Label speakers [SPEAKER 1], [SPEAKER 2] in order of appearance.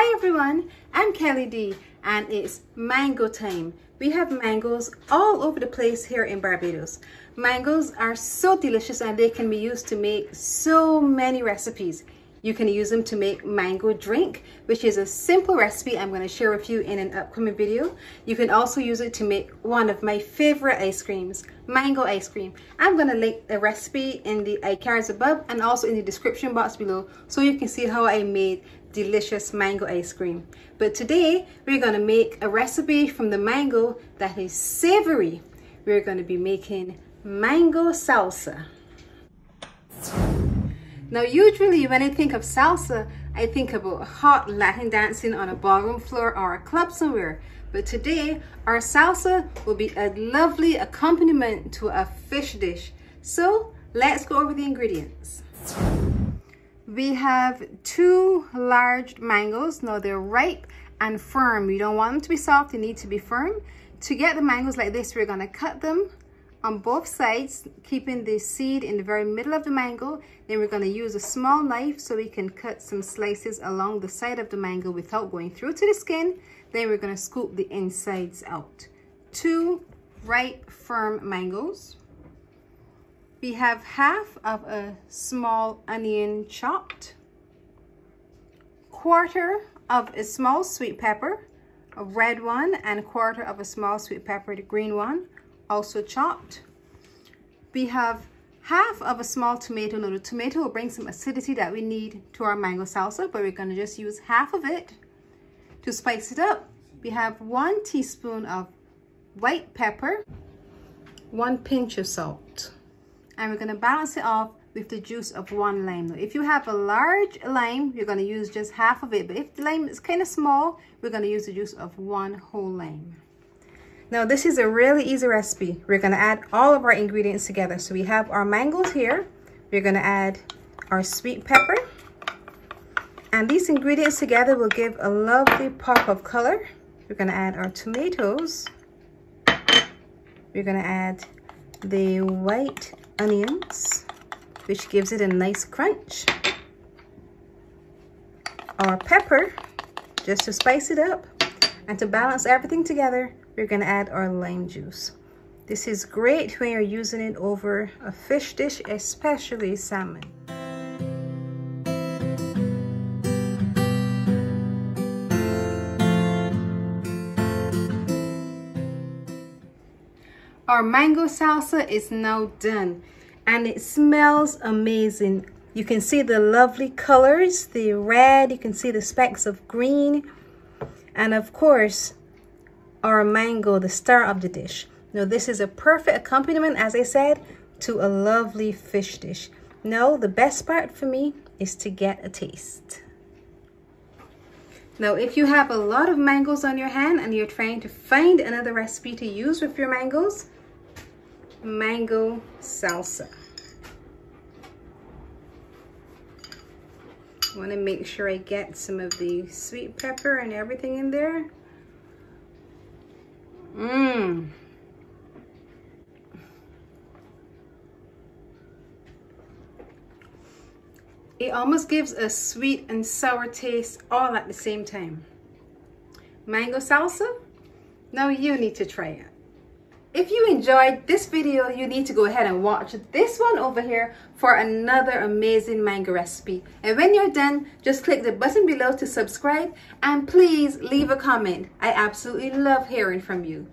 [SPEAKER 1] Hi everyone, I'm Kelly D and it's mango time. We have mangoes all over the place here in Barbados. Mangoes are so delicious and they can be used to make so many recipes. You can use them to make mango drink, which is a simple recipe I'm going to share with you in an upcoming video. You can also use it to make one of my favorite ice creams, mango ice cream. I'm going to link the recipe in the iCards above and also in the description box below so you can see how I made delicious mango ice cream. But today we're going to make a recipe from the mango that is savory. We're going to be making mango salsa. Now usually when I think of salsa, I think about hot Latin dancing on a ballroom floor or a club somewhere. But today our salsa will be a lovely accompaniment to a fish dish. So let's go over the ingredients. We have 2 large mangoes. Now they're ripe and firm. You don't want them to be soft, they need to be firm. To get the mangoes like this, we're going to cut them on both sides, keeping the seed in the very middle of the mango. Then we're going to use a small knife so we can cut some slices along the side of the mango without going through to the skin. Then we're going to scoop the insides out. 2 ripe, firm mangoes. We have half of a small onion chopped, 1/4 of a small sweet pepper, a red one, and 1/4 of a small sweet pepper, the green one, also chopped. We have half of a small tomato. Now the tomato will bring some acidity that we need to our mango salsa, but we're going to just use half of it. To spice it up, we have 1 teaspoon of white pepper, 1 pinch of salt. And we're going to balance it off with the juice of 1 lime. Now, if you have a large lime, you're going to use just half of it. But if the lime is kind of small, we're going to use the juice of 1 whole lime. Now, this is a really easy recipe. We're going to add all of our ingredients together. So we have our mangoes here. We're going to add our sweet pepper. And these ingredients together will give a lovely pop of color. We're going to add our tomatoes. We're going to add the white onions, which gives it a nice crunch. Our pepper, just to spice it up. And to balance everything together, we're going to add our lime juice. This is great when you're using it over a fish dish, especially salmon. Our mango salsa is now done and it smells amazing. You can see the lovely colors, the red, you can see the specks of green, and of course our mango, the star of the dish. Now this is a perfect accompaniment, as I said, to a lovely fish dish. Now the best part for me is to get a taste. Now if you have a lot of mangoes on your hand and you're trying to find another recipe to use with your mangoes, mango salsa. I want to make sure I get some of the sweet pepper and everything in there. It almost gives a sweet and sour taste all at the same time. Mango salsa? Now you need to try it. If you enjoyed this video, you need to go ahead and watch this one over here for another amazing mango recipe. And when you're done, just click the button below to subscribe and please leave a comment. I absolutely love hearing from you.